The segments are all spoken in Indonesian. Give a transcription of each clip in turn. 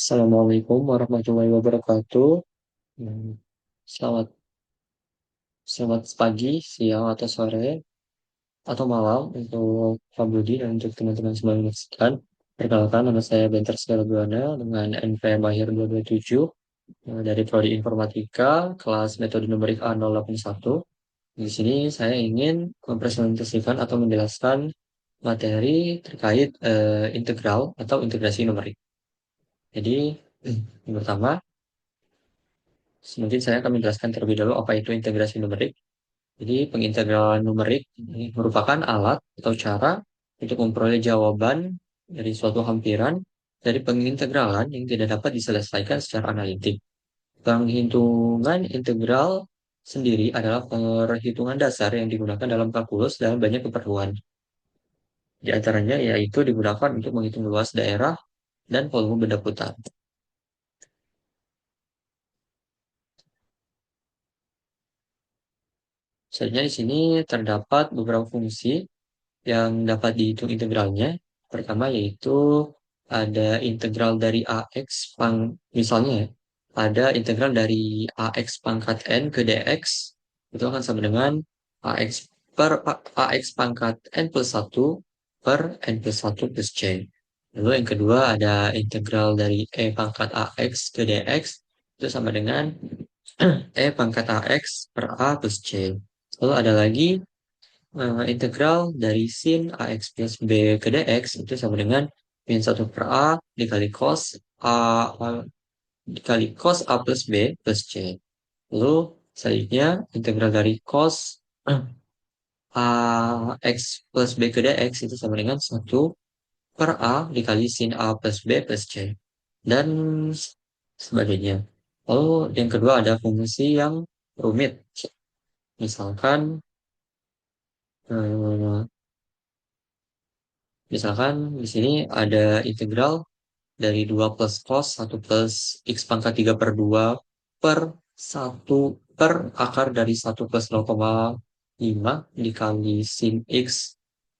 Assalamualaikum warahmatullahi wabarakatuh. Hmm, Selamat, selamat pagi, siang, atau sore, atau malam untuk Pak Budi dan untuk teman-teman semua yang menyaksikan. Perkenalkan, nama saya Benter Segala Buana dengan NP Mahir 227 dari Prodi Informatika, kelas metode numerik A081. Di sini saya ingin mempresentasikan atau menjelaskan materi terkait integral atau integrasi numerik. Jadi, yang pertama, mungkin saya akan menjelaskan terlebih dahulu apa itu integrasi numerik. Jadi, pengintegralan numerik ini merupakan alat atau cara untuk memperoleh jawaban dari suatu hampiran dari pengintegralan yang tidak dapat diselesaikan secara analitik. Penghitungan integral sendiri adalah perhitungan dasar yang digunakan dalam kalkulus dalam banyak keperluan. Di antaranya yaitu digunakan untuk menghitung luas daerah dan volume benda putar. Selanjutnya di sini terdapat beberapa fungsi yang dapat dihitung integralnya. Pertama yaitu ada integral dari AX misalnya ya, ada integral dari AX pangkat N ke DX itu akan sama dengan AX AX pangkat N plus 1 per N plus 1 plus C. Lalu yang kedua ada integral dari E pangkat AX ke DX itu sama dengan E pangkat AX per A plus C. Lalu ada lagi integral dari sin AX plus B ke DX itu sama dengan min 1 per A dikali cos dikali cos A plus B plus C. Lalu selanjutnya integral dari cos AX plus B ke DX itu sama dengan 1 per A dikali sin A plus B plus C. Dan sebagainya. Lalu yang kedua ada fungsi yang rumit. Misalkan eh, misalkan di sini ada integral dari 2 plus cos 1 plus x pangkat 3 per 2 per 1 per akar dari 1 plus 0,5 dikali sin x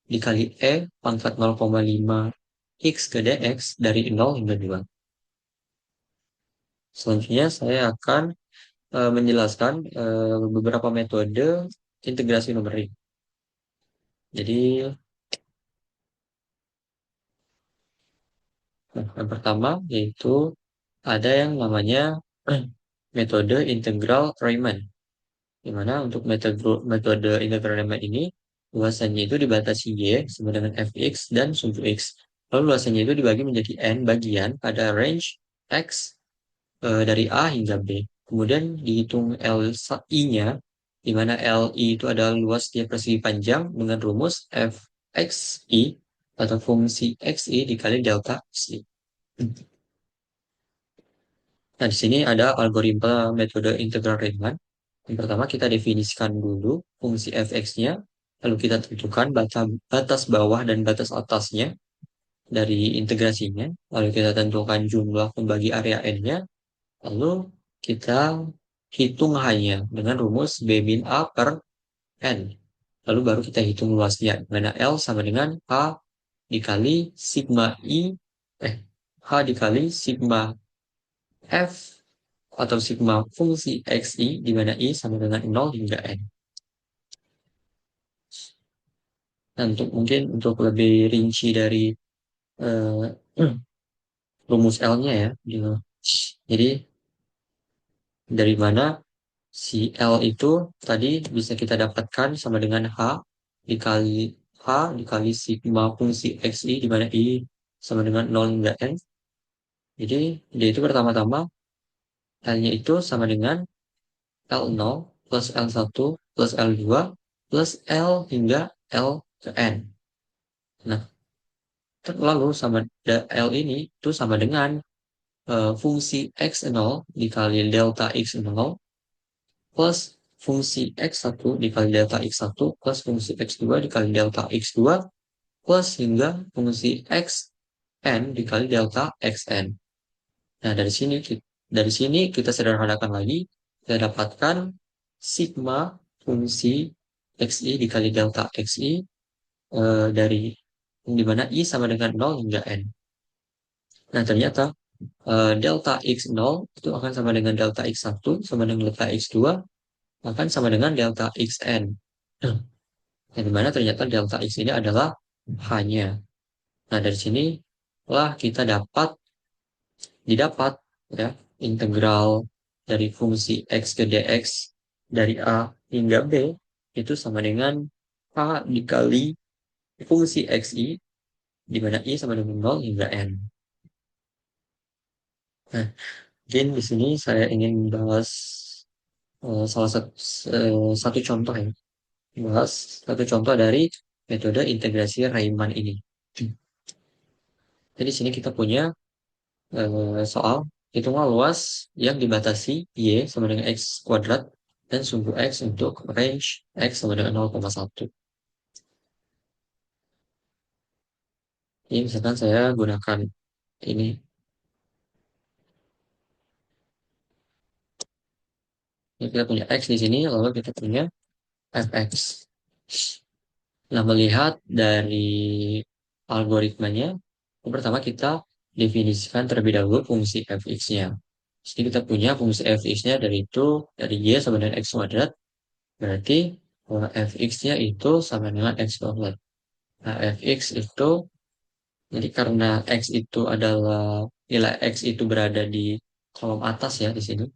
dikali e pangkat 0,5 x ke dx dari 0 hingga 2. Selanjutnya saya akan menjelaskan beberapa metode integrasi numerik. Jadi yang pertama yaitu ada yang namanya metode integral Riemann. Di mana untuk metode integral Riemann ini luasannya itu dibatasi Y sama dengan fx dan sub x. Lalu luasannya itu dibagi menjadi n bagian pada range x dari A hingga B. Kemudian dihitung LI-nya, di mana LI itu adalah luas tiap persegi panjang dengan rumus fxi atau fungsi xi dikali delta xi. Nah, di sini ada algoritma metode integral Riemann. Yang pertama kita definisikan dulu fungsi fx-nya, lalu kita tentukan batas bawah dan batas atasnya dari integrasinya, lalu kita tentukan jumlah pembagi area n-nya, lalu kita hitung hanya dengan rumus B min A per N. Lalu baru kita hitung luasnya, mana L sama dengan H dikali sigma I, H dikali sigma F atau sigma fungsi XI di mana I sama dengan 0 hingga N. Nah, mungkin untuk lebih rinci dari eh, rumus L-nya ya, gitu. Jadi dari mana si L itu tadi bisa kita dapatkan sama dengan dikali H dikali sigma fungsi XI di mana I sama dengan 0 hingga N. Jadi dia itu pertama-tama L-nya itu sama dengan L0 plus L1 plus L2 plus L hingga L ke N. Nah, lalu L ini itu sama dengan fungsi X0 dikali delta X0 plus fungsi X1 dikali delta X1 plus fungsi X2 dikali delta X2 plus hingga fungsi Xn dikali delta Xn. Nah, dari sini kita sederhanakan lagi, kita dapatkan sigma fungsi Xi dikali delta Xi dari di mana I sama dengan 0 hingga N. Nah, ternyata delta x0 itu akan sama dengan delta x1 sama dengan delta x2 akan sama dengan delta xn. Yang dimana ternyata delta x ini adalah hanya. Nah, dari sini lah kita didapat ya integral dari fungsi x ke dx dari a hingga b itu sama dengan a dikali fungsi xi di mana i sama dengan 0 hingga n. Nah, mungkin di sini saya ingin bahas salah satu satu contoh ya, bahas satu contoh dari metode integrasi Riemann ini. Jadi di sini kita punya soal hitungan luas yang dibatasi y sama dengan x kuadrat dan sumbu x untuk range x sama dengan 0,1. Ini misalkan saya gunakan ini, ini kita punya x di sini, lalu kita punya fx. Nah, melihat dari algoritmanya, yang pertama kita definisikan terlebih dahulu fungsi fx-nya. Jadi kita punya fungsi fx-nya dari y sama dengan x kuadrat, berarti fx-nya itu sama dengan x kuadrat. Nah, fx itu, jadi karena x itu adalah, nilai x itu berada di kolom atas ya di sini.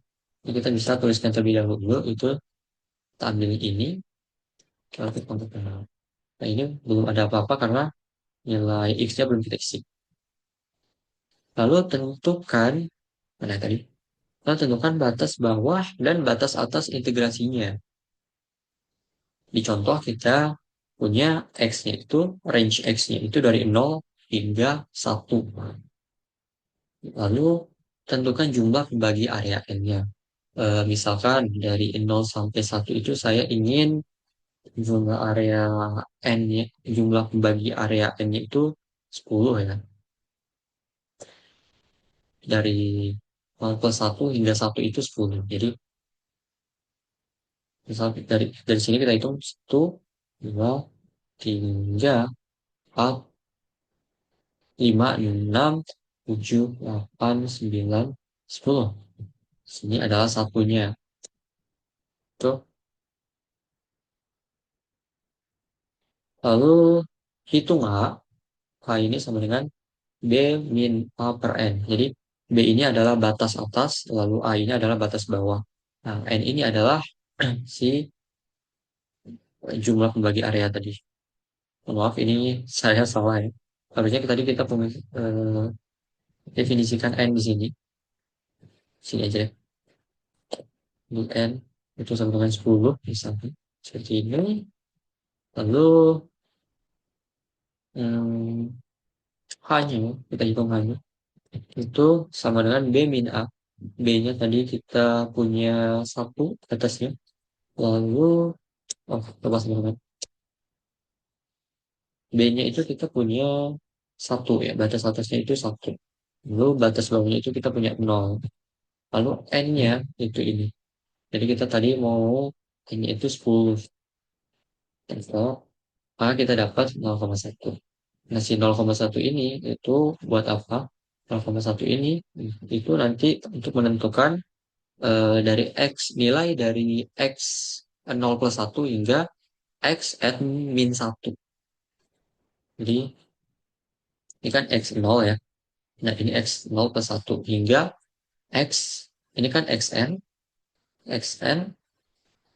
Jadi kita bisa tuliskan terlebih dahulu, itu kita ambil ini, kalau kita untuk kenal. Nah, ini belum ada apa-apa karena nilai x-nya belum kita isi. Lalu tentukan, mana tadi? Lalu tentukan batas bawah dan batas atas integrasinya. Di contoh kita punya x-nya itu, range x-nya itu dari 0 hingga 1. Lalu tentukan jumlah pembagi area n-nya. Misalkan dari 0 sampai 1 itu saya ingin jumlah area n-nya, jumlah pembagi area n-nya itu 10 ya. Dari 0 plus 1 hingga 1 itu 10. Jadi misal dari sini kita hitung 1, 2, 3, 4, 5, 6, 7, 8, 9, 10. Sini adalah satunya. Tuh. Lalu hitung A. A ini sama dengan B min A per N. Jadi B ini adalah batas atas, lalu A ini adalah batas bawah. Nah, N ini adalah si jumlah pembagi area tadi. Maaf, ini saya salah ya. Harusnya tadi kita definisikan N di sini. Sini aja ya. Untuk N itu sama dengan 10 misalnya. Seperti ini. Lalu hmm, hanya, kita hitung hanya. Itu sama dengan B min A. B-nya tadi kita punya 1 atasnya. Lalu, oh, coba sama. B-nya itu kita punya 1 ya. Batas atasnya itu 1. Lalu batas bawahnya itu kita punya 0. Lalu N-nya itu ini. Jadi kita tadi mau N-nya itu 10. Contoh, maka kita dapat 0,1. Nah, si 0,1 ini itu buat apa? 0,1 ini itu nanti untuk menentukan dari X, nilai dari X 0 plus 1 hingga X at min 1. Jadi, ini kan X0 ya. Nah, ini X0 plus 1 hingga X, ini kan XN,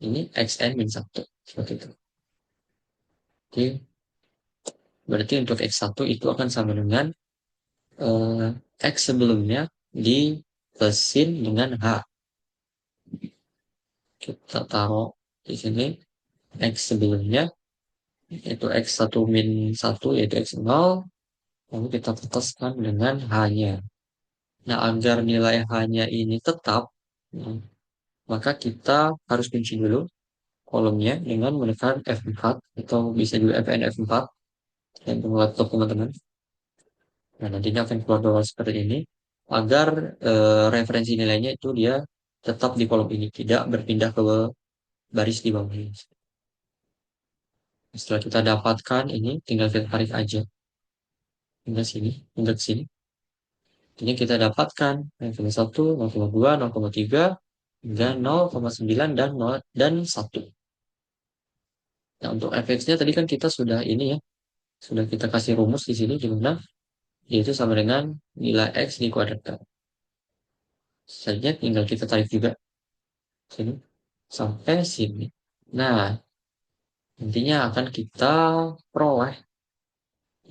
ini XN min 1. Seperti itu. Oke, berarti untuk X1 itu akan sama dengan eh, X sebelumnya dipesin dengan H. Kita taruh di sini X sebelumnya, yaitu X1 min 1, yaitu X0, lalu kita tetapkan dengan H-nya. Nah, agar nilai H-nya ini tetap, nah, maka kita harus kunci dulu kolomnya dengan menekan F4, atau bisa juga Fn F4, dan laptop teman-teman. Nah, nantinya akan keluar dolar seperti ini, agar referensi nilainya itu dia tetap di kolom ini, tidak berpindah ke baris di bawahnya. Setelah kita dapatkan ini, tinggal kita tarik aja. Hingga sini, hingga ke sini. Ini kita dapatkan 0,1, 0,2, 0,3, hingga 0,9 dan 0 dan 1. Nah, untuk fx-nya tadi kan kita sudah ini ya, sudah kita kasih rumus di sini di mana yaitu sama dengan nilai x dikuadratkan. Selanjutnya tinggal kita tarik juga sini sampai sini. Nah, nantinya akan kita peroleh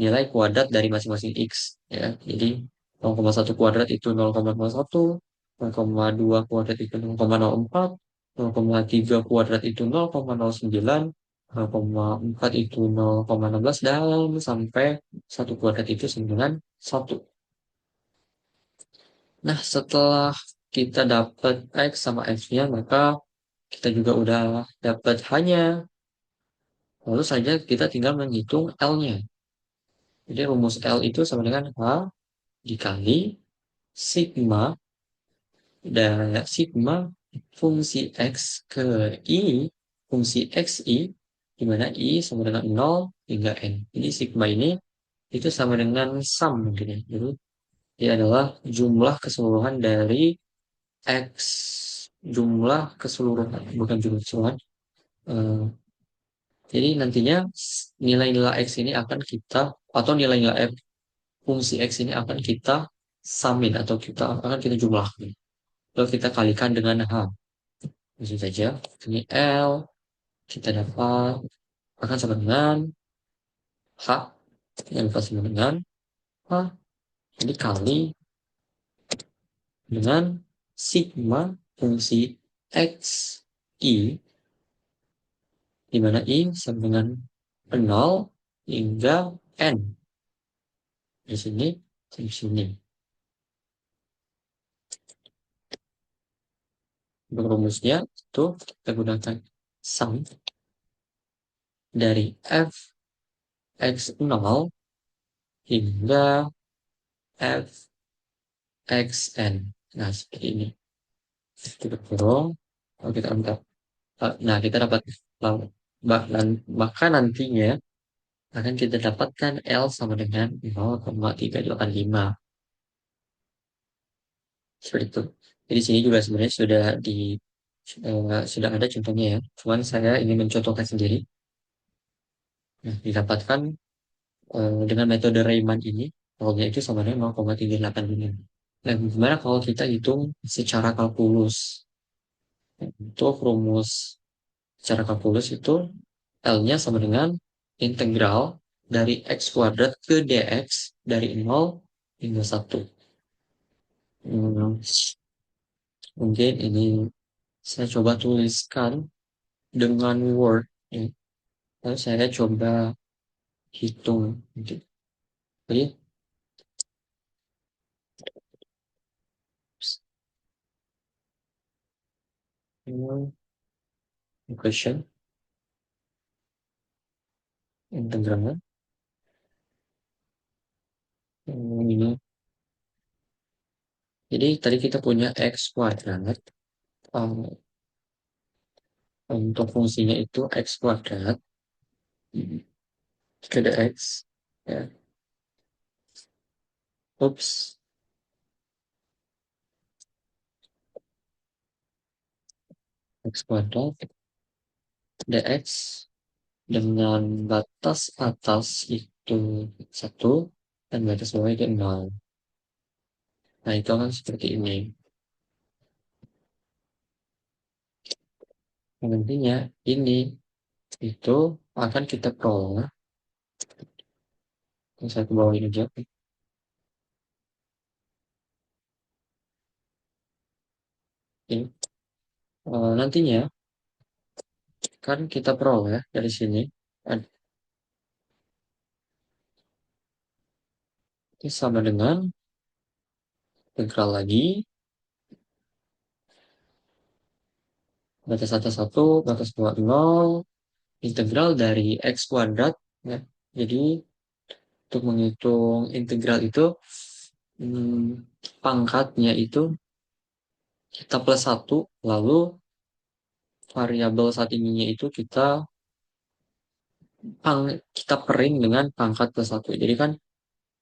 nilai kuadrat dari masing-masing x ya. Jadi 0,1 kuadrat itu 0,01, 0,2 kuadrat itu 0,04, 0,3 kuadrat itu 0,09, 0,4 itu 0,16 dan sampai 1 kuadrat itu sama dengan 1. Nah, setelah kita dapat x sama x-nya, maka kita juga udah dapat h-nya. Lalu saja kita tinggal menghitung L-nya. Jadi rumus L itu sama dengan H dikali sigma dan sigma fungsi X ke I fungsi XI di mana I sama dengan 0 hingga N. Jadi sigma ini itu sama dengan sum mungkin ya. Jadi dia adalah jumlah keseluruhan dari X, jumlah keseluruhan bukan jumlah keseluruhan. Eh, jadi nantinya nilai-nilai X ini akan kita atau nilai-nilai fungsi X ini akan kita samin atau kita akan kita jumlahkan. Lalu kita kalikan dengan H. Langsung saja. Ini L. Kita dapat akan sama dengan H. Yang dapat sama dengan H. Jadi kali dengan sigma fungsi X I. Di mana I sama dengan 0 hingga N. Di sini, di sini. Untuk rumusnya itu kita gunakan sum dari f x 0 hingga f x n. Nah, seperti ini. Kita kurung, kalau kita angkat. Nah, kita dapat maka nantinya akan kita dapatkan L sama dengan 0,385. Seperti itu. Jadi sini juga sebenarnya sudah ada contohnya ya. Cuman saya ingin mencontohkan sendiri. Nah, didapatkan dengan metode Riemann ini, L-nya itu sama dengan 0,385. Nah, gimana kalau kita hitung secara kalkulus? Untuk rumus secara kalkulus itu L-nya sama dengan integral dari x kuadrat ke dx dari 0 hingga 1. Hmm, mungkin ini saya coba tuliskan dengan Word. Ya. Lalu saya coba hitung. Jadi, equation integralnya ini. Jadi tadi kita punya x kuadrat. um, untuk fungsinya itu x kuadrat ke dx. Ya. Ups, x kuadrat dx dengan batas atas itu 1 dan batas bawah itu 0. Nah, itu kan seperti ini. Nah, nantinya ini itu akan kita peroleh. Saya ke bawah ini aja. Ini. Nantinya kan kita peroleh dari sini ini sama dengan integral lagi batas atas 1, batas bawah 0, integral dari x kuadrat ya. Jadi untuk menghitung integral itu pangkatnya itu kita plus 1, lalu variabel saat ininya itu kita pering dengan pangkat plus 1. Jadi kan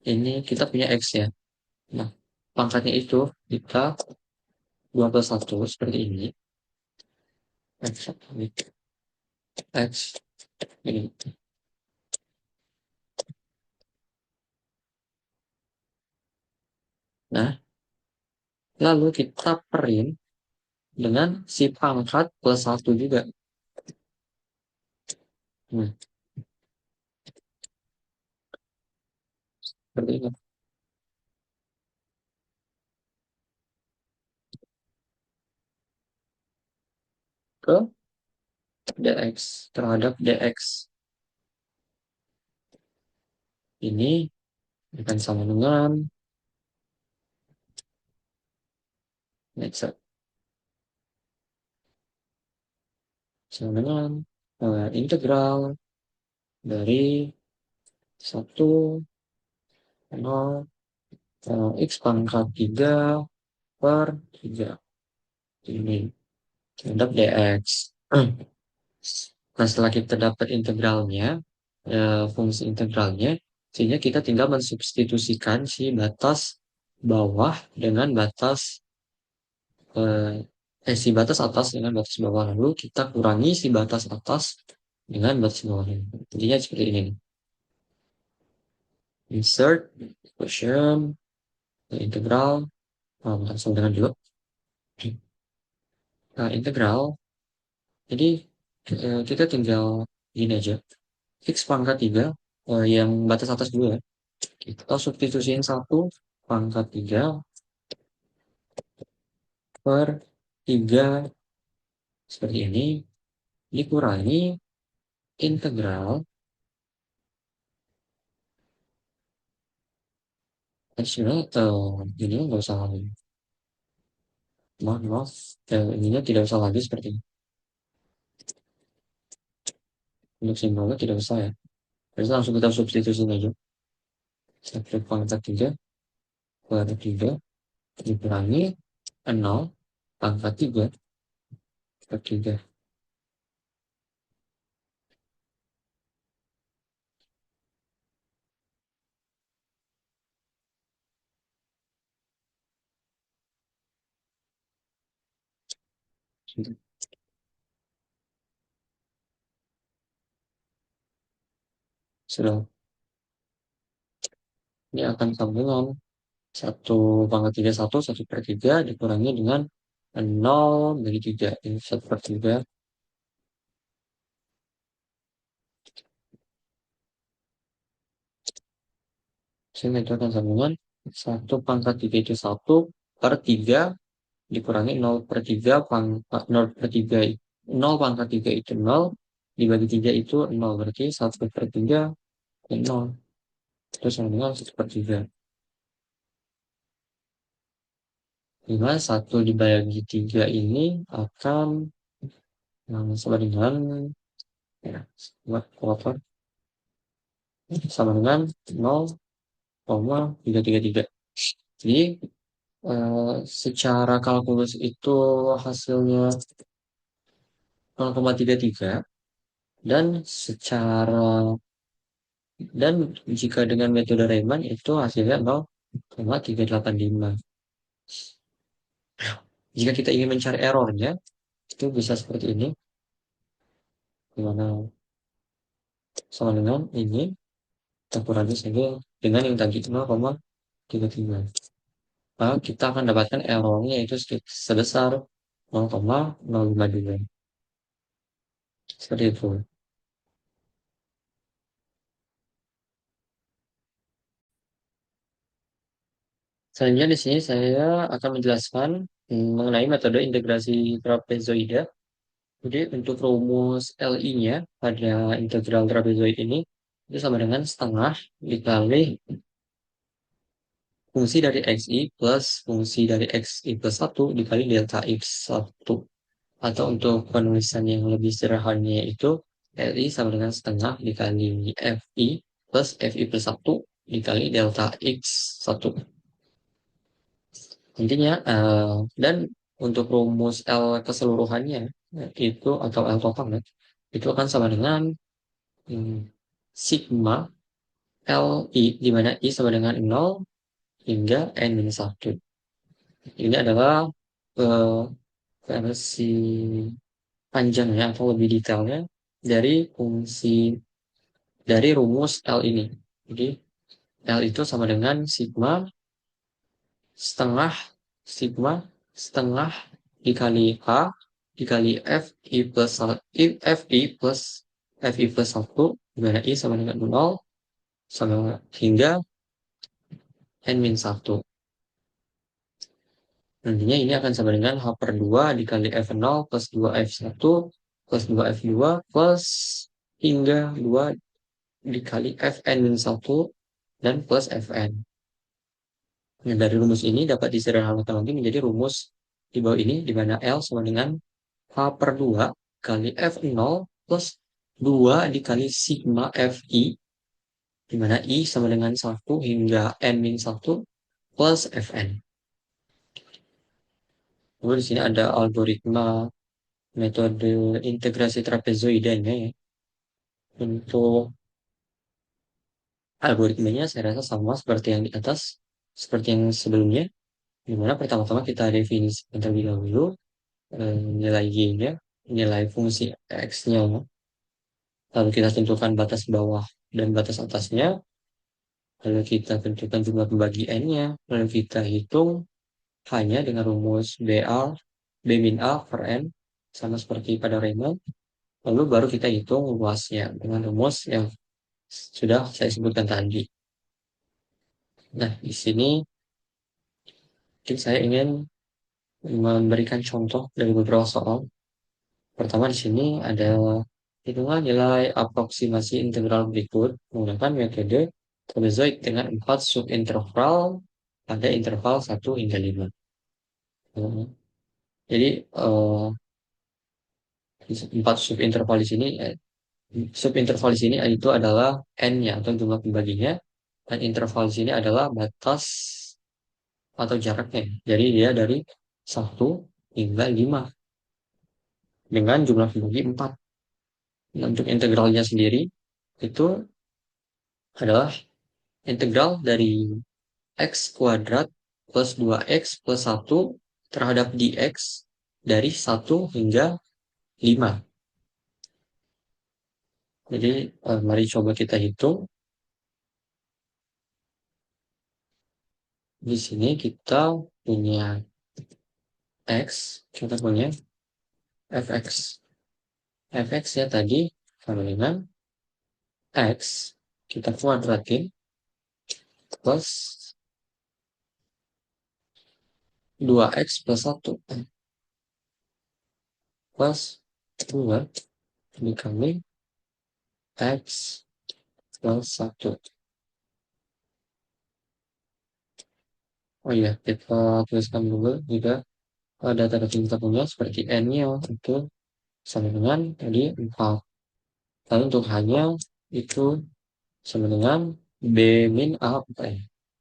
ini kita punya x ya. Nah, pangkatnya itu kita 21 seperti ini. X, X, ini. Nah, lalu kita print dengan si pangkat plus satu juga. Nah, seperti ini. Ke dx terhadap dx ini akan sama dengan next sama dengan integral dari 1 x pangkat 3 per 3 ini terhadap dx. Nah, setelah kita dapat integralnya, fungsi integralnya, sehingga kita tinggal mensubstitusikan si batas bawah dengan batas eh, si batas atas dengan batas bawah, lalu kita kurangi si batas atas dengan batas bawah. Jadinya seperti ini. Insert equation integral, langsung dengan dulu. Nah, integral, jadi kita tinggal gini aja. X pangkat 3 yang batas atas dulu ya. Kita substitusiin 1 pangkat 3 per 3 seperti ini dikurangi integral. Sebenarnya ini nggak usah lagi. Maaf, maaf. Ininya tidak usah lagi seperti ini. Untuk simbolnya tidak usah ya. Jadi langsung kita substitusi aja. 1 pangkat 3 per 3 dikurangi 0 pangkat 3 per 3. Sudah. Ini akan sambungan 1 pangkat 3 1 per 3 dikurangi dengan 0 bagi 3. Ini 1/3. Sehingga itu akan sambungan 1 pangkat 3 itu 1/3 dikurangi 0/3 pangkat 0/3 0 pangkat 3 itu 0 dibagi 3 itu 0, berarti 1/3 0 terus sama dengan 1/3. Dimana 1 dibagi 3 ini akan sama dengan ya, buat kotor sama dengan 0,333. Jadi secara kalkulus itu hasilnya 0,33 dan dan jika dengan metode Riemann itu hasilnya 0,385. Jika kita ingin mencari errornya itu bisa seperti ini, dimana sama dengan ini kita kurangi saja dengan yang tadi 0,33. Maka kita akan dapatkan errornya itu sebesar 0,052 seperti itu. Selanjutnya di sini saya akan menjelaskan mengenai metode integrasi trapezoida. Jadi untuk rumus LI-nya pada integral trapezoid ini itu sama dengan setengah dikali fungsi dari XI plus fungsi dari XI plus 1 dikali delta X1. Atau untuk penulisan yang lebih sederhana itu LI sama dengan setengah dikali FI plus FI plus 1 dikali delta X1. Intinya, dan untuk rumus L keseluruhannya itu atau L total ya, itu akan sama dengan hmm, sigma LI, di mana I sama dengan 0 hingga N minus 1. Ini adalah eh, versi panjangnya atau lebih detailnya dari fungsi dari rumus L ini. Jadi L itu sama dengan setengah sigma setengah dikali H dikali F I plus 1, di mana I sama dengan 0 sama hingga N min 1. Nantinya ini akan sama dengan H per 2 dikali F0 plus 2F1 plus 2F2 plus hingga 2 dikali Fn min 1 dan plus Fn. Nah, dari rumus ini dapat disederhanakan lagi menjadi rumus di bawah ini, di mana L sama dengan H per 2 kali F0 plus 2 dikali sigma Fi, di mana I sama dengan 1 hingga N min 1 plus Fn. Lalu di sini ada algoritma metode integrasi trapezoidanya ya. Untuk algoritmanya saya rasa sama seperti yang di atas, seperti yang sebelumnya, di mana pertama-tama kita definisikan terlebih dahulu nilai y-nya, nilai fungsi x-nya, lalu kita tentukan batas bawah dan batas atasnya, lalu kita tentukan jumlah pembagi n-nya, lalu kita hitung hanya dengan rumus B min A per n, sama seperti pada Riemann, lalu baru kita hitung luasnya dengan rumus yang sudah saya sebutkan tadi. Nah, di sini mungkin saya ingin memberikan contoh dari beberapa soal. Pertama di sini ada hitungan nilai aproksimasi integral berikut menggunakan metode trapezoid dengan 4 subinterval pada interval 1 hingga 5. Jadi 4 subinterval di sini itu adalah n-nya atau jumlah pembaginya, dan interval di sini adalah batas atau jaraknya. Jadi dia dari 1 hingga 5 dengan jumlah pembagi 4. Nah, untuk integralnya sendiri itu adalah integral dari x kuadrat plus 2x plus 1 terhadap dx dari 1 hingga 5. Jadi mari coba kita hitung. Di sini kita punya x, kita punya fx. Fx ya tadi sama dengan x kita kuadratin plus 2x plus 1 plus 2 dikali x plus 1. Oh iya, kita tuliskan dulu juga data-data yang kita punya seperti n-nya itu sama dengan tadi 4. Lalu untuk hanya itu sama dengan b min a,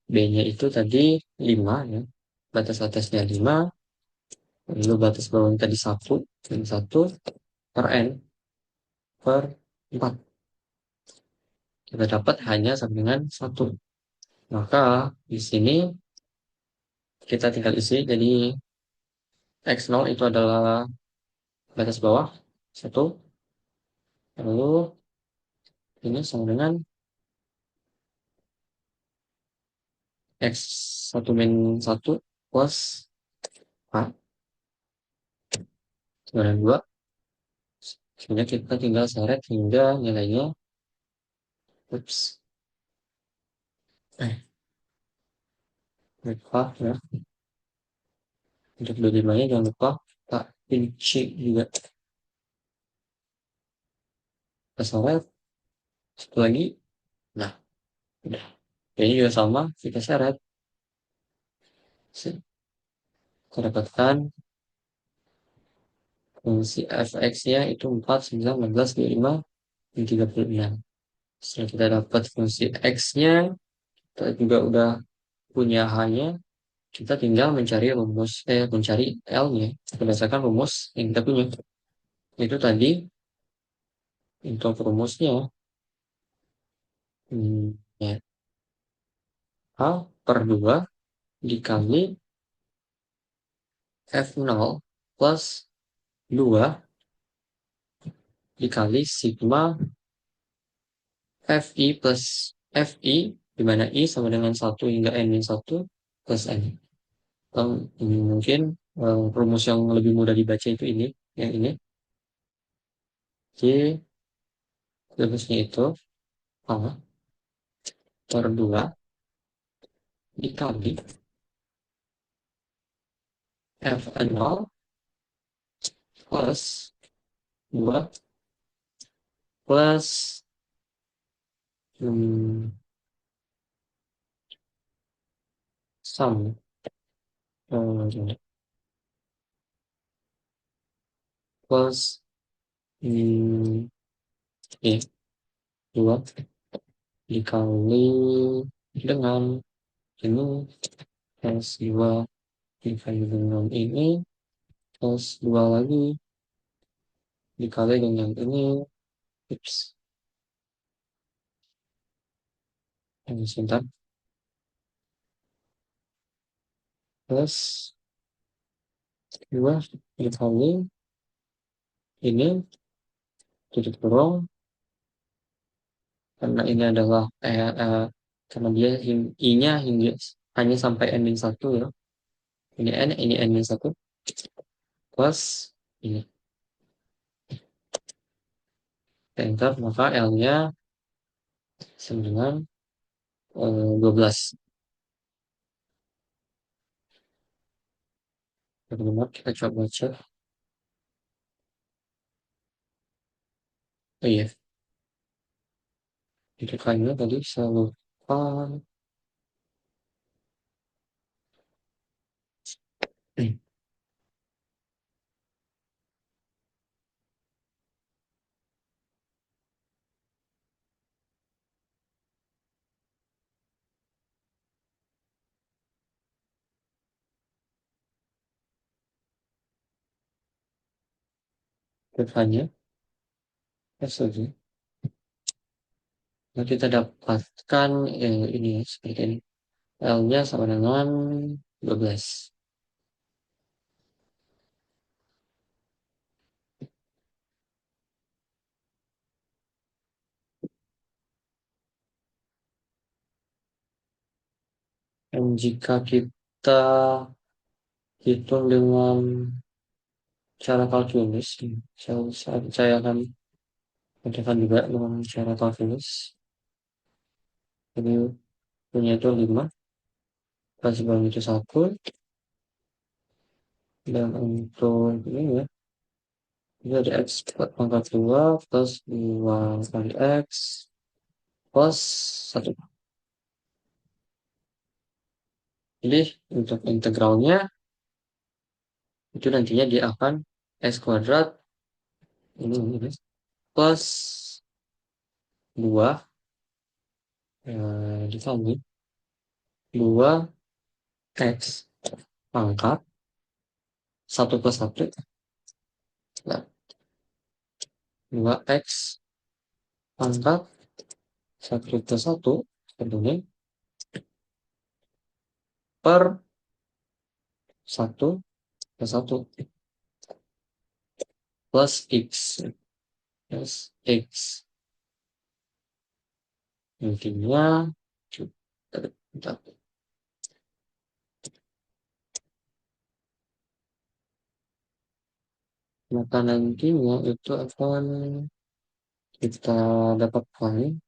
b-nya itu tadi 5 ya. Batas atasnya 5, lalu batas bawahnya tadi 1, dan 1 per n per 4. Kita dapat hanya sama dengan 1. Maka di sini kita tinggal isi, jadi x0 itu adalah batas bawah 1, lalu ini sama dengan x1 min 1 plus a sama dengan 2. Sebenarnya kita tinggal seret hingga nilainya ups, lupa ya. Untuk B5-nya jangan lupa tak kunci juga. Kita seret satu lagi. Nah, udah. Ini juga sama, kita seret. Kita dapatkan fungsi fx-nya itu 4, 9, 16, 25, dan 36. Setelah kita dapat fungsi x-nya, kita juga udah punya h-nya, kita tinggal mencari L-nya berdasarkan rumus yang kita punya. Itu tadi untuk rumusnya ya, H per 2 dikali F0 plus 2 dikali sigma Fi plus Fi, di mana I sama dengan 1 hingga N-1 plus N. Mungkin rumus yang lebih mudah dibaca itu ini, yang ini. Jadi rumusnya itu A per 2 dikali F0 plus 2 plus hmm, sum eh, plus hmm, ya, 2 dikali dengan ini plus 2 dikali dengan ini plus 2 lagi dikali dengan ini. Ups, ini sebentar. Plus 2 dikali ini tutup kurung, karena ini adalah karena dia I-nya hingga hanya sampai N-1 ya. Ini N-1 plus ini. Enter, maka L-nya sama dengan 12. Benar, kita coba cek. Oh iya, itu kayaknya tadi saya lupa. Depannya, saja. Nah, kita dapatkan ini ya, seperti ini. L-nya sama dengan 12. Dan jika kita hitung dengan cara kalkulus, saya akan katakan juga dengan cara kalkulus. Jadi punya itu 5, kasih bang itu 1, dan untuk ini ya, ini ada X pangkat 2 plus 2 kali X plus 1. Jadi untuk integralnya itu nantinya dia akan X kuadrat ini plus 2 dikali 2 X pangkat 1 plus 1, nah, 2 X pangkat 1 plus 1 tentunya per 1 plus 1 plus X plus X. Intinya bentar. Maka nantinya itu akan kita dapatkan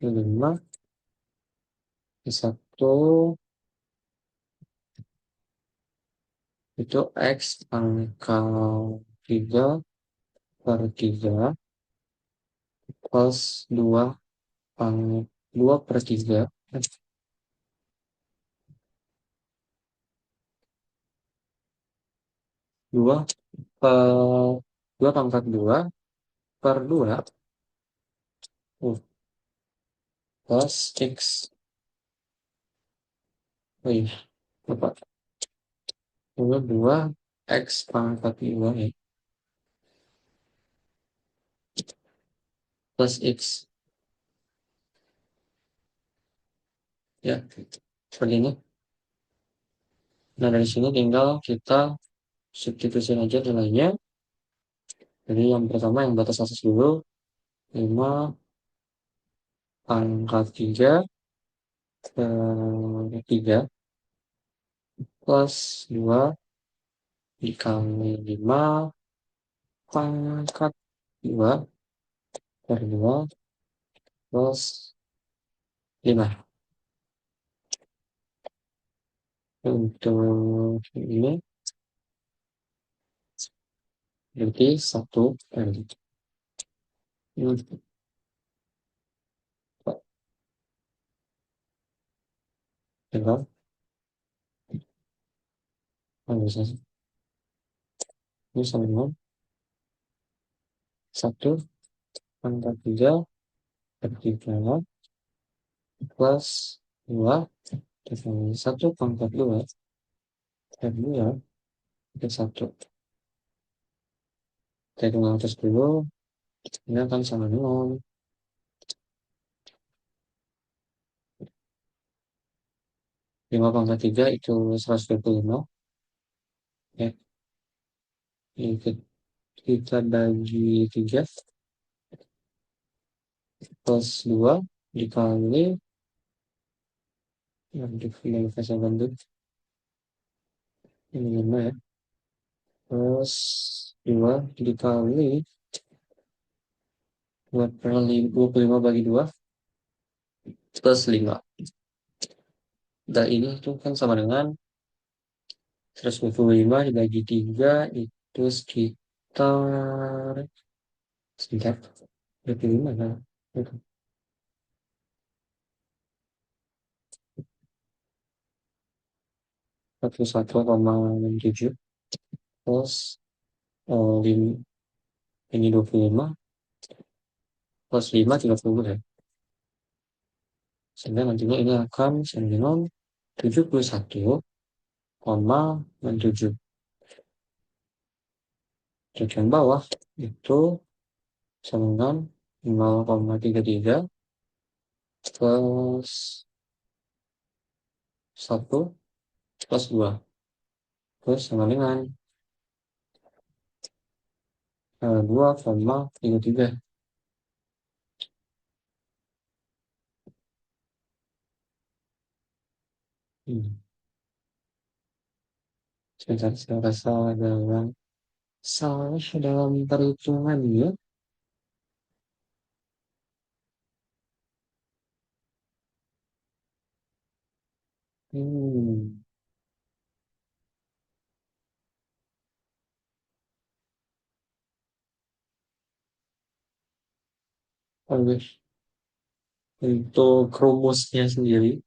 5 1 itu X pangkat 3 per 3 plus 2 pangkat 2 per 3 2 per 2 pangkat 2 per 2 plus X. Oh iya, lupa. 2 X pangkat 2 ya, plus X. Ya, seperti ini. Nah, dari sini tinggal kita substitusikan aja nilainya. Jadi yang pertama yang batas atas dulu, 5 pangkat 3 per 3 plus 2 dikali 5 pangkat 2 per 2 plus 5. Untuk ini berarti 1 per 2. Tinggal, ini sama dengan 1 pangkat 3 per 3 plus 2 dikali 1 pangkat 2 per 2 per 1. Kita hitung atas dulu, ini akan sama dengan 5 pangkat 3 itu 125. Ya, ini kita bagi 3 plus 2 dikali, yang dikali kasih bentuk, ini 5 ya, plus 2 dikali 25 bagi 2 plus 5. Dan ini tuh kan sama dengan 125 dibagi 3 itu sekitar, sekitar 25 kan? 41,7 plus ini 25 plus 5 30 ya. Sehingga nantinya ini akan sama dengan 71,7. Bagian bawah itu sama dengan 0,33 plus 1 plus 2 plus sama dengan 2,33. Sebentar, saya rasa dalam salah dalam perhitungan ya. Hmm. Bagus. Untuk rumusnya sendiri,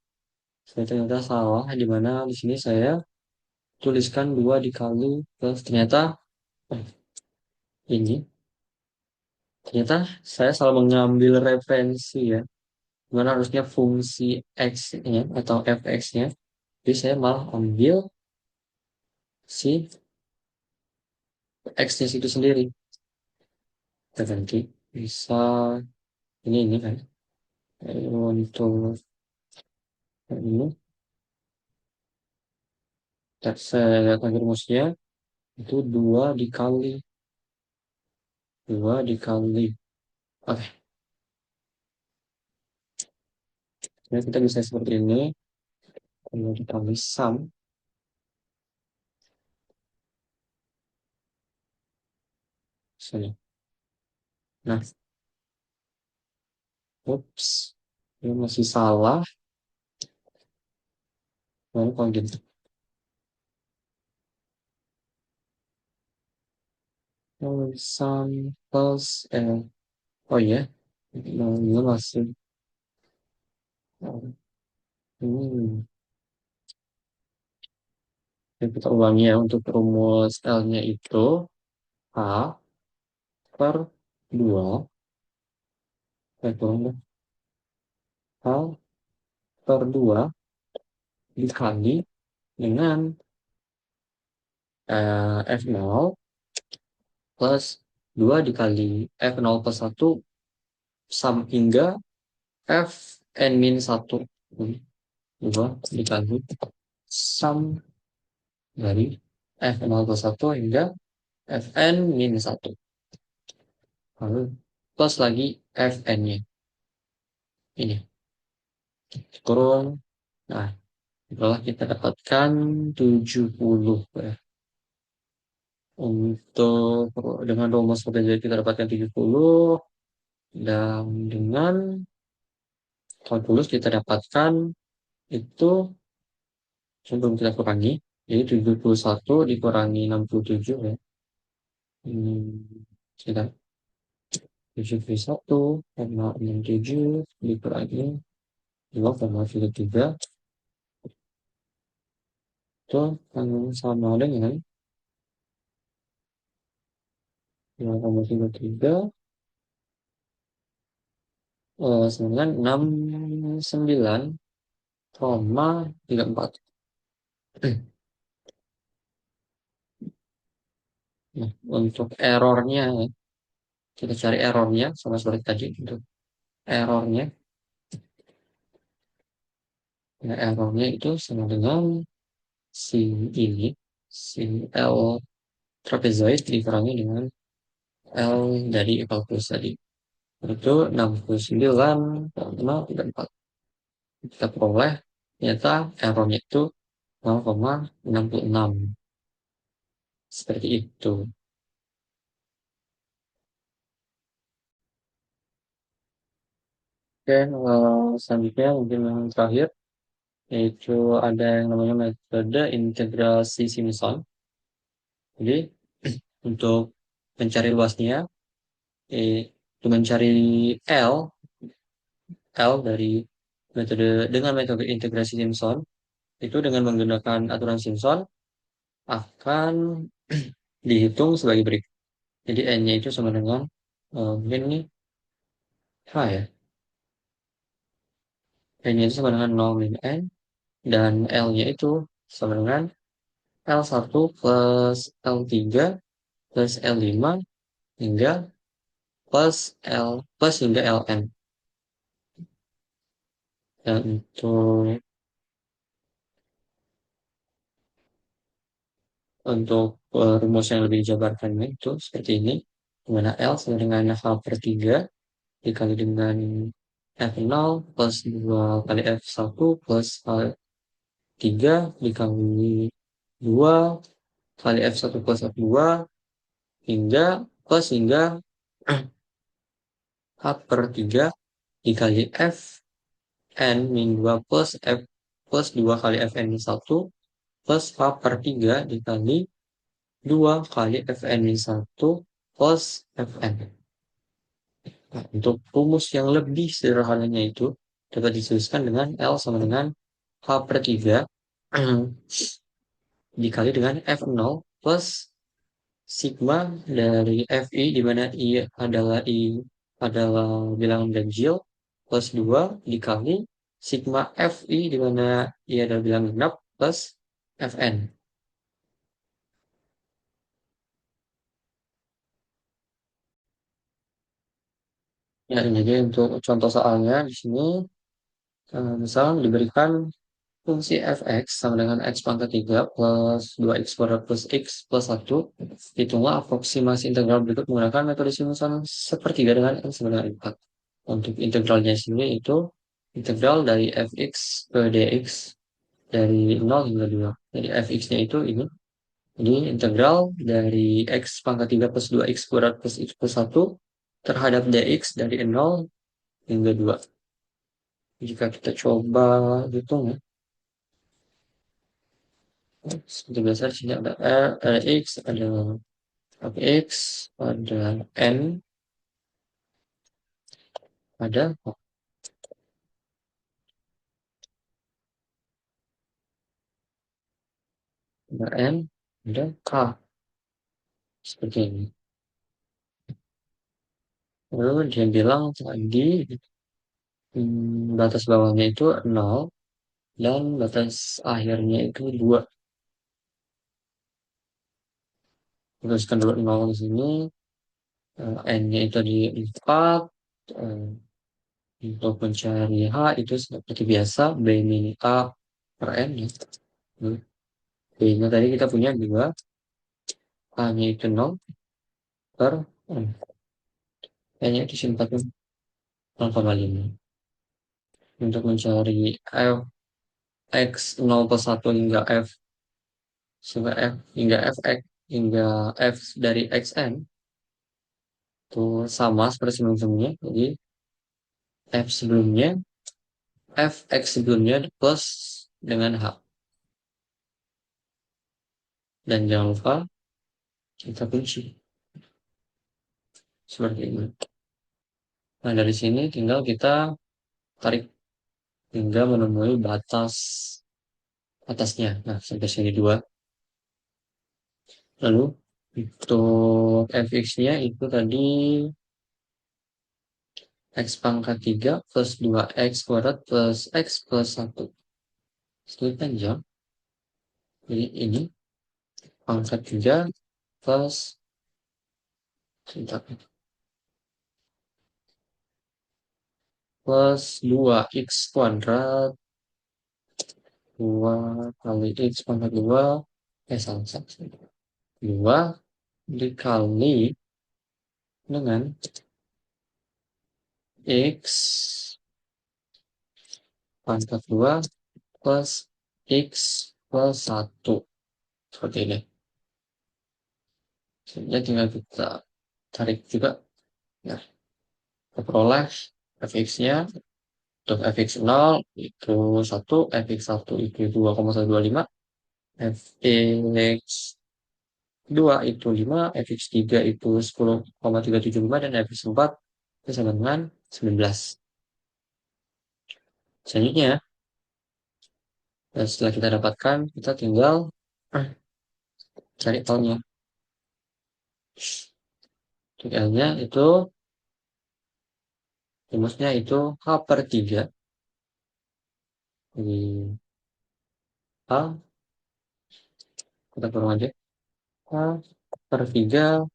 saya ternyata salah, di mana di sini saya tuliskan 2 dikali plus ternyata eh, ini ternyata saya salah mengambil referensi ya, mana harusnya fungsi x-nya atau fx-nya, jadi saya malah ambil si x-nya itu sendiri. Kita ganti, bisa ini kan. Untuk ini saya lihat lagi rumusnya, itu 2 dikali oke. Jadi kita bisa seperti ini, 2 dikali sum misalnya. Nah, ups, ini masih salah. Lalu kalau gitu, sum plus oh ya, nah, ini masih hmm, jadi kita ulangi ya, untuk rumus L-nya itu H per 2, kurang deh, H per 2 dikali dengan F0 plus 2 dikali F0 plus 1 sum hingga F n min 1. 2 dikali sum dari Fn plus 1 hingga Fn minus 1. Lalu plus lagi Fn-nya. Ini kurung. Nah, setelah kita dapatkan 70 ya. Untuk dengan rumus potensial kita dapatkan 70 dan dengan kalkulus kita dapatkan itu sebelum kita kurangi, jadi 71 dikurangi 67 ya. Sekitar 71,67 dikurangi 2,3 itu akan sama dengan 2,33 sama dengan 69,34. Nah, untuk errornya ya, kita cari errornya sama seperti tadi. Untuk errornya, ya, errornya itu sama dengan si ini, si L trapezoid dikurangi dengan L dari kalkulus tadi. Itu 69,34. Kita peroleh ternyata errornya itu 0,66. Seperti itu. Dan selanjutnya mungkin yang terakhir yaitu ada yang namanya metode integrasi Simpson. Jadi untuk mencari luasnya, untuk mencari L, L dari metode integrasi Simpson itu dengan menggunakan aturan Simpson akan dihitung sebagai berikut. Jadi n-nya itu sama dengan mungkin ini h ya. N-nya itu sama dengan 0 min n dan L-nya itu sama dengan L1 plus L3 plus L5 hingga plus L plus hingga Ln. Dan untuk rumus yang lebih dijabarkannya itu seperti ini. Di mana L sama dengan H per 3 dikali dengan F0 plus 2 kali F1 plus H3 dikali 2 kali F1 plus F2 hingga plus hingga H per 3 dikali F n min 2 plus F plus 2 kali Fn min 1 plus H per 3 dikali 2 kali Fn min 1 plus Fn. Nah, untuk rumus yang lebih sederhananya itu dapat dituliskan dengan L sama dengan H per 3 dikali dengan F0 plus sigma dari Fi di mana I adalah bilangan ganjil plus 2 dikali sigma Fi di mana I adalah bilangan genap plus Fn. Ya, jadi untuk contoh soalnya di sini misal diberikan fungsi fx sama dengan x pangkat 3 plus 2x kuadrat plus x plus 1. Hitunglah aproksimasi integral berikut menggunakan metode Simpson sepertiga dengan n sama dengan 4. Untuk integralnya sendiri itu integral dari fx ke dx dari 0 hingga 2. Jadi fx-nya itu ini. Jadi integral dari x pangkat 3 plus 2x kuadrat plus x plus 1 terhadap dx dari 0 hingga 2. Jika kita coba hitung ya, seperti biasa di sini ada R, ada X, ada X, ada N, ada N, ada K, seperti ini. Lalu dia bilang tadi batas bawahnya itu 0 dan batas akhirnya itu 2. Teruskan dulu 0 di sini, N-nya itu di 4, eh, untuk mencari H itu seperti biasa, B min A per N ya. B-nya tadi kita punya 2, A-nya itu 0 per N-nya itu simpatnya 0,5. Untuk mencari f x 0 plus 1 hingga f sampai f hingga fx hingga f dari xn itu sama seperti sebelum-sebelumnya. Jadi f sebelumnya, fx sebelumnya plus dengan h. Dan jangan lupa kita kunci seperti ini. Nah, dari sini tinggal kita tarik hingga menemui batas atasnya. Nah, sampai sini 2. Lalu untuk fx-nya itu tadi x pangkat 3 plus 2x kuadrat plus x plus 1. Itu panjang. Jadi ini pangkat 3 plus sebentar, plus 2x kuadrat 2 kali x pangkat 2 salah satu 2 dikali dengan x pangkat 2 plus x plus 1 seperti ini. Sebenarnya tinggal kita tarik juga. Nah, kita peroleh fx-nya untuk fx 0 itu 1, fx 1 itu 2,125, fx 2 itu 5, fx 3 itu 10,375, dan fx 4 itu sama dengan 19. Selanjutnya, setelah kita dapatkan, kita tinggal cari L-nya. Untuk L-nya itu, rumusnya itu H/3. Jadi, H, kita kurang aja. H/3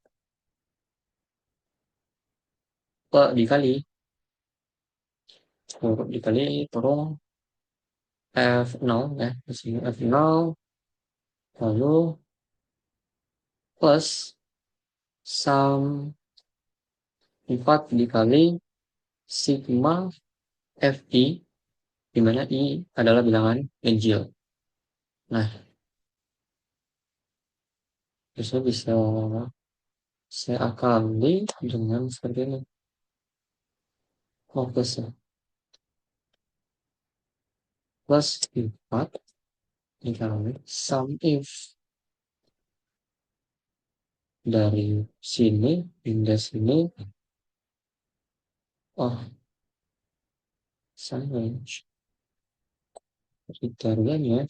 dikali, dikali kurung F0 ya. Di sini F0, lalu plus sum 4 dikali sigma Fi, di mana I adalah bilangan ganjil. Nah, bisa bisa saya akali dengan seperti ini. Oh, plus 4 dikali sum if dari sini hingga sini. Oh, sandwich kriterianya.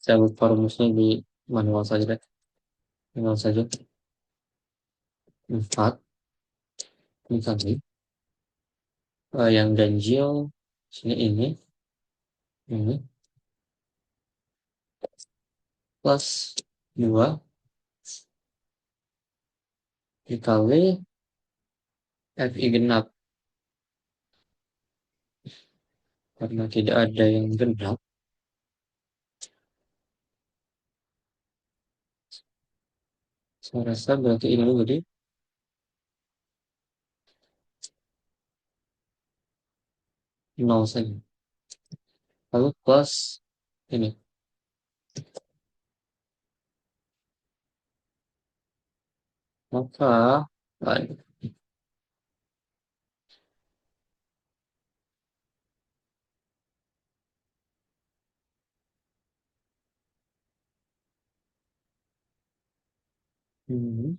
Saya lupa rumusnya di manual saja deh. Manual saja. 4 dikali yang ganjil sini ini plus 2 dikali Fi genap, karena tidak ada yang genap. Saya rasa berarti ini jadi 0 saja. Lalu plus ini. Maka baik. Hmm.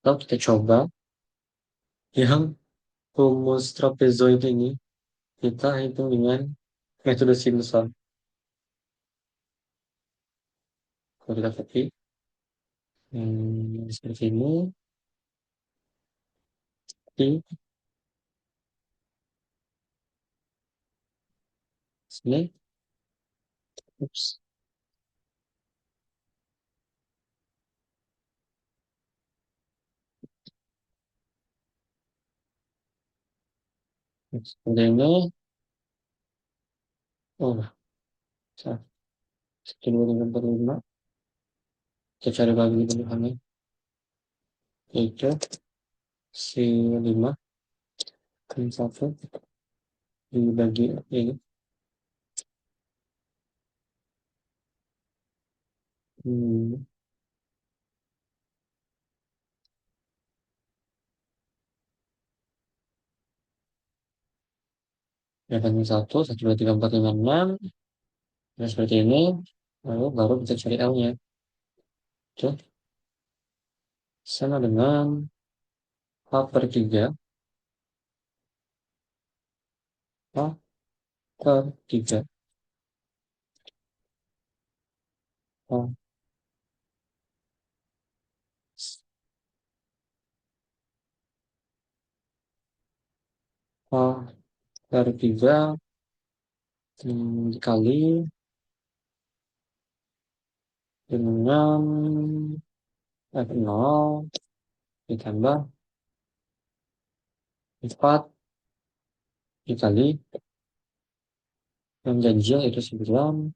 Lalu kita coba yang rumus trapezoid ini kita hitung dengan metode Simpson. Kalau kita copy seperti ini, I, sini, ups, seperti ini. Oh, satu, dua, tiga, empat, lima. Kita cari lagi bentukannya. Yaitu si 5 kan satu dibagi ini. Hmm, ya kan satu, satu, dua, tiga, empat, lima, enam. Nah, seperti ini. Lalu baru kita cari L-nya. Itu sama dengan A per 3. A per 3. A, A per 3 dikali dengan F0 ditambah 4 dikali yang ganjil itu 9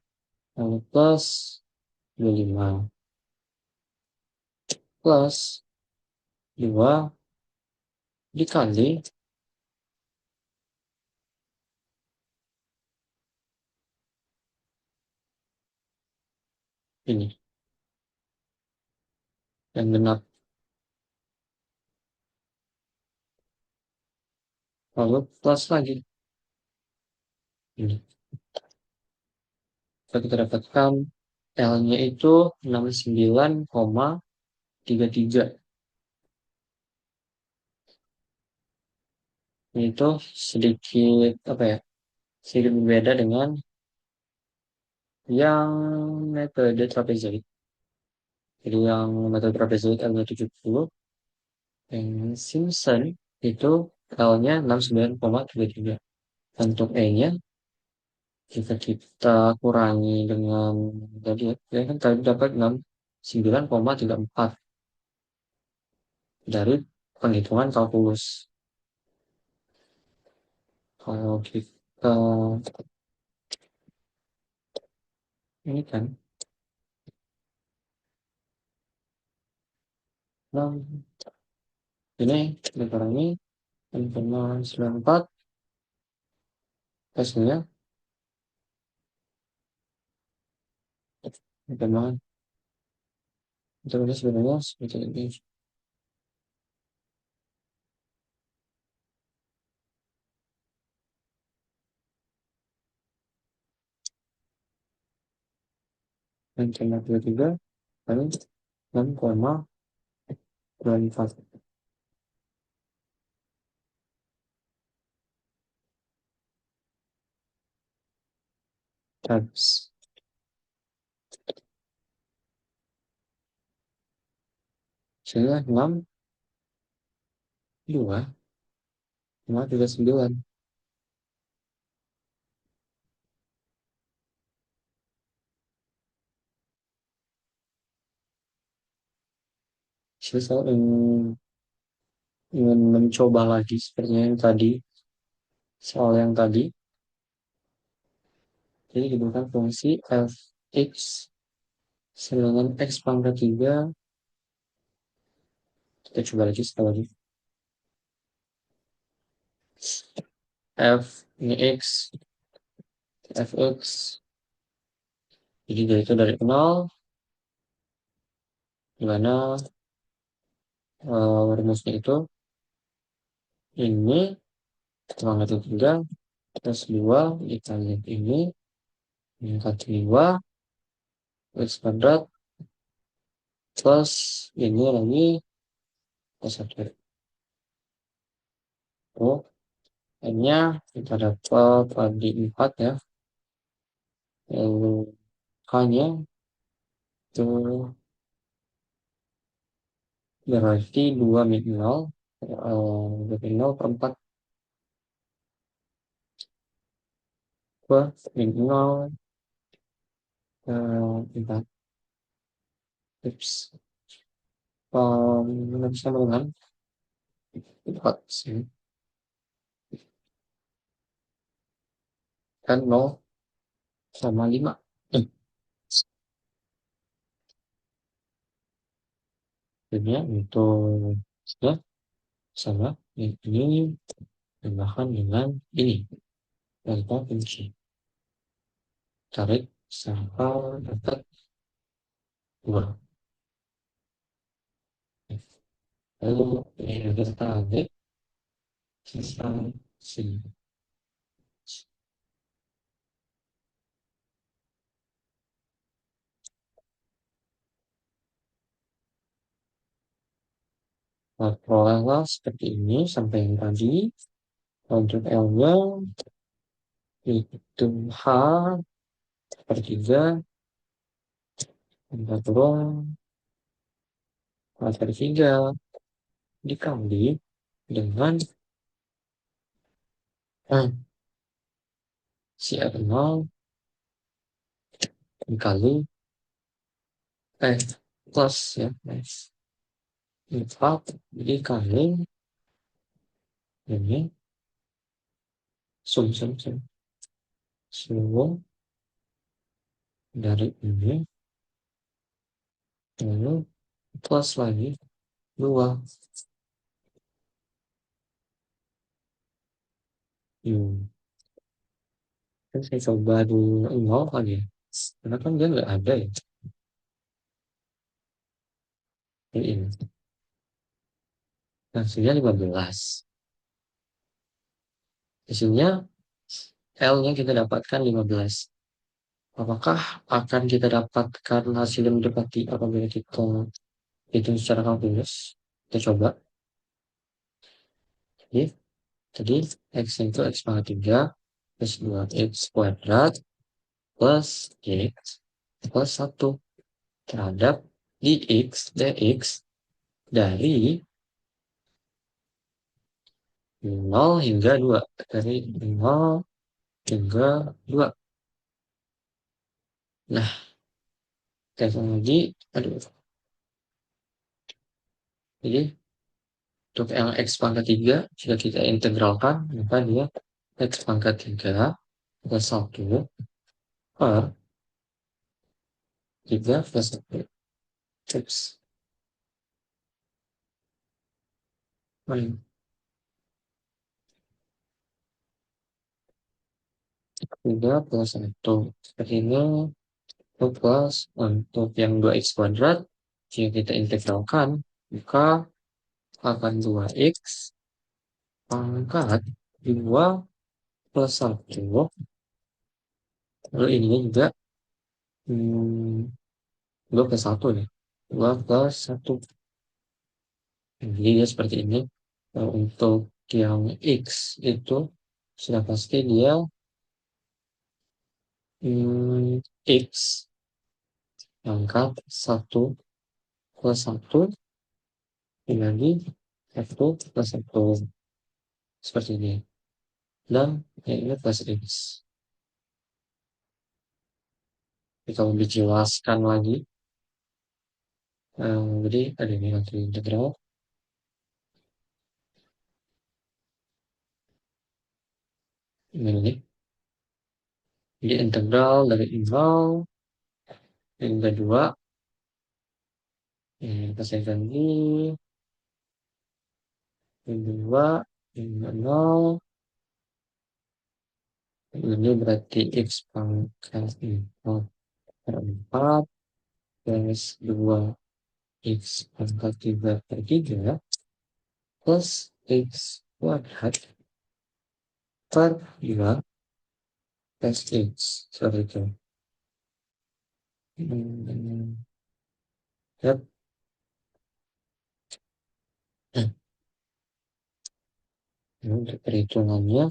lalu plus 25 plus 2 dikali ini yang genap lalu plus lagi ini. Kita dapatkan L-nya itu 69,33. Itu sedikit apa ya? Sedikit berbeda dengan yang metode trapezoid. Jadi yang metode trapezoid L-nya 70, yang Simpson itu L-nya 69,33. Untuk E-nya jika kita kurangi dengan tadi ya kan tadi dapat 69,34 dari penghitungan kalkulus. Kalau kita ini kan 6 ini dikurangi 6,94 hasilnya perkembangan itu sebenarnya seperti ini. Dan koma 23 kali 6,24 times hasilnya 62,39. Saya ingin mencoba lagi sepertinya yang tadi, soal yang tadi. Jadi diberikan fungsi fx dengan x pangkat 3. Kita coba lagi sekali lagi. F ini x, fx. Jadi dari itu dari 0, di mana rumusnya itu ini pangkat 3 plus 2 dikali ini pangkat 2 x kuadrat plus ini lagi plus 1. Oh, N-nya kita dapat tadi 4 ya. Lalu K-nya itu berarti 2 min 0. Dari 0 per 4 min 0 4 tips sama dengan 4 sini kan 0 sama 5. Jadinya untuk ya, sama ini tambahkan dengan ini delta kunci tarik sampai dapat 2. Lalu ini kita tarik sampai sini. Nah, perolehlah seperti ini sampai yang tadi. Untuk L-nya itu H per 3 tambah turun H per 3 dikali dengan si R0 dikali plus ya 4 dikali ini sum dari ini lalu plus lagi 2. Kan saya coba di 0 kali ya, karena kan dia nggak ada ya ini hasilnya 15. Hasilnya L-nya kita dapatkan 15. Apakah akan kita dapatkan hasil yang mendekati apabila kita hitung secara kalkulus? Kita coba. Jadi X itu X pangkat 3 plus 2X kuadrat plus X plus 1 terhadap dx dari 0 hingga 2. Dari 0 hingga 2. Nah, teknologi, aduh. Jadi, untuk yang X pangkat 3, jika kita integralkan, maka dia X pangkat 3 plus 1 per 3 plus 1. X. Baik. 3 plus 1. Seperti ini, plus untuk yang 2X kuadrat, jika kita integralkan, maka akan 2X pangkat 2 plus 1. Lalu ininya juga 2 plus 1 nih. 2 plus 1. Jadi dia seperti ini. Nah, untuk yang X itu sudah pasti dia X pangkat 1 plus 1 dibagi 1 plus 1. Seperti ini. Dan yang ini plus X. Kita lebih jelaskan lagi. Jadi ada ini nanti integral. Ini. Jadi integral dari 0 hingga 2. Ini kita ganti. Hingga 2 hingga 0. Ini berarti X pangkat 4 per 4 plus 2 X pangkat 3 per 3 plus X kuadrat per 2 plus X. Seperti itu. Yap. Untuk perhitungannya,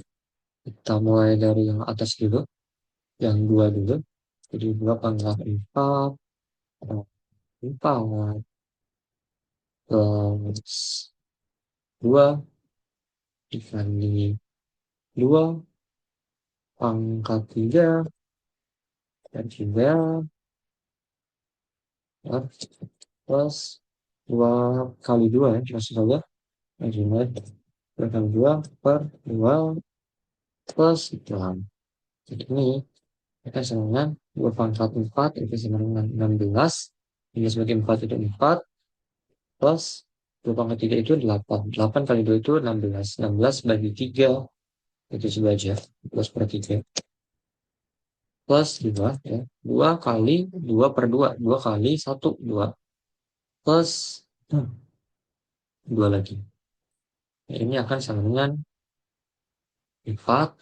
kita mulai dari yang atas dulu, yang 2 dulu. Jadi 2 pangkat 4, 4 plus 2 dikali 2 pangkat 3 dan juga ya, plus 2 kali 2 ya, maksud saya. Dan juga 2 kali 2 per 2 plus 2. Jadi ini akan sama dengan 2 pangkat 4 itu sama dengan 16. Ini sebagai 4 itu 4 plus 2 pangkat 3 itu 8. 8 kali 2 itu 16. 16 bagi 3 itu sudah aja. Plus per 3. Plus 2 ya. 2 kali 2 per 2. 2 kali 1. 2. Plus 2 lagi. Ini akan sama dengan 4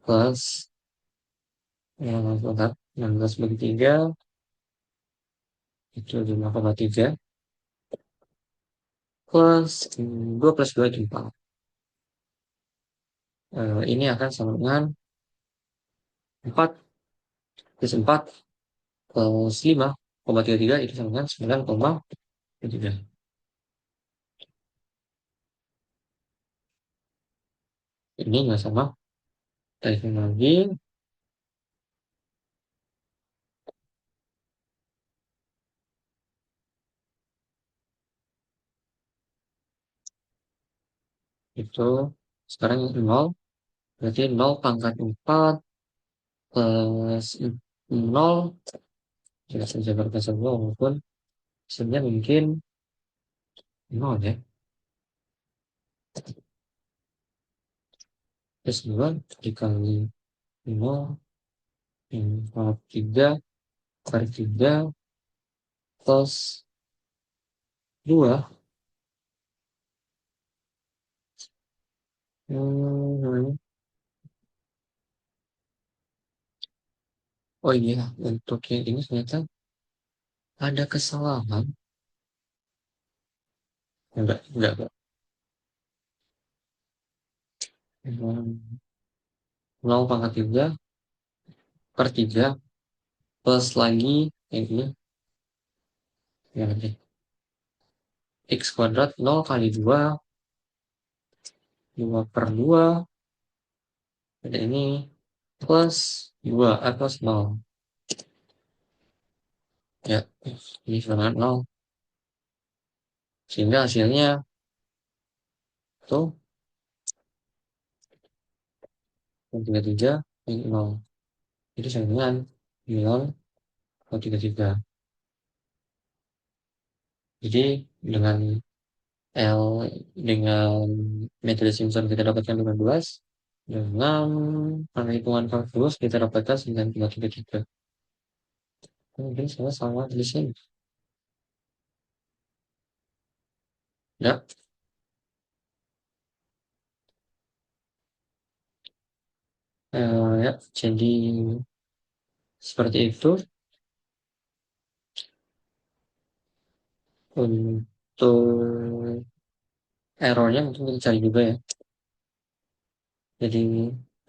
plus 16 bagi 3 itu 5,3 plus 2 plus 2 itu 4. Ini akan sama dengan 4 plus 4 plus 5,33 itu sama dengan 9,3. Ini nggak sama. Kita lagi. Itu sekarang yang 0. Berarti 0 pangkat 4 plus 0. Tidak saja berdasar 0 maupun sebenarnya mungkin 0 ya. Terus 2 dikali 0 per 3 per 3 plus 2. Hmm. Oh iya, untuk yang ini ternyata ada kesalahan. Enggak. 0 pangkat 3 per 3 plus lagi yang ini. Ya, nanti. X kuadrat 0 kali 2 2 per 2 ada ini plus 2 plus 0 ya, ini sama dengan 0 sehingga hasilnya tuh 33 ini 0 itu sama dengan 0,33. Jadi dengan L dengan metode Simpson kita dapatkan 15, dengan penghitungan kalkulus kita dapatkan 9,33. Mungkin saya salah di sini. Ya, ya, jadi seperti itu untuk errornya mungkin kita cari juga ya. Jadi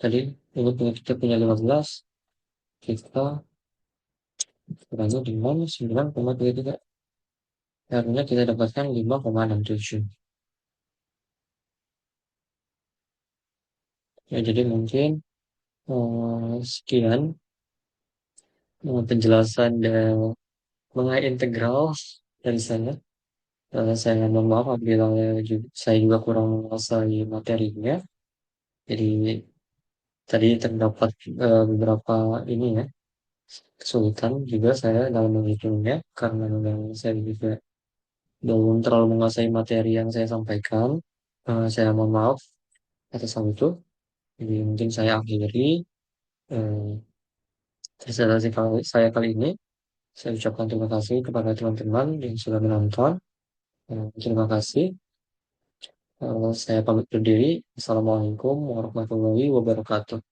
tadi inputnya kita punya 15, kita kurangnya dengan 9,33. Errornya kita dapatkan 5,67. Ya, jadi mungkin sekian penjelasan dan mengenai integral dari saya. Saya mohon maaf apabila saya juga kurang menguasai materinya. Jadi tadi terdapat beberapa ini ya kesulitan juga saya dalam menghitungnya karena memang saya juga belum terlalu menguasai materi yang saya sampaikan. Saya mohon maaf atas hal itu. Jadi mungkin saya akhiri eh, presentasi saya kali ini. Saya ucapkan terima kasih kepada teman-teman yang sudah menonton. Terima kasih. Saya pamit undur diri. Assalamualaikum warahmatullahi wabarakatuh.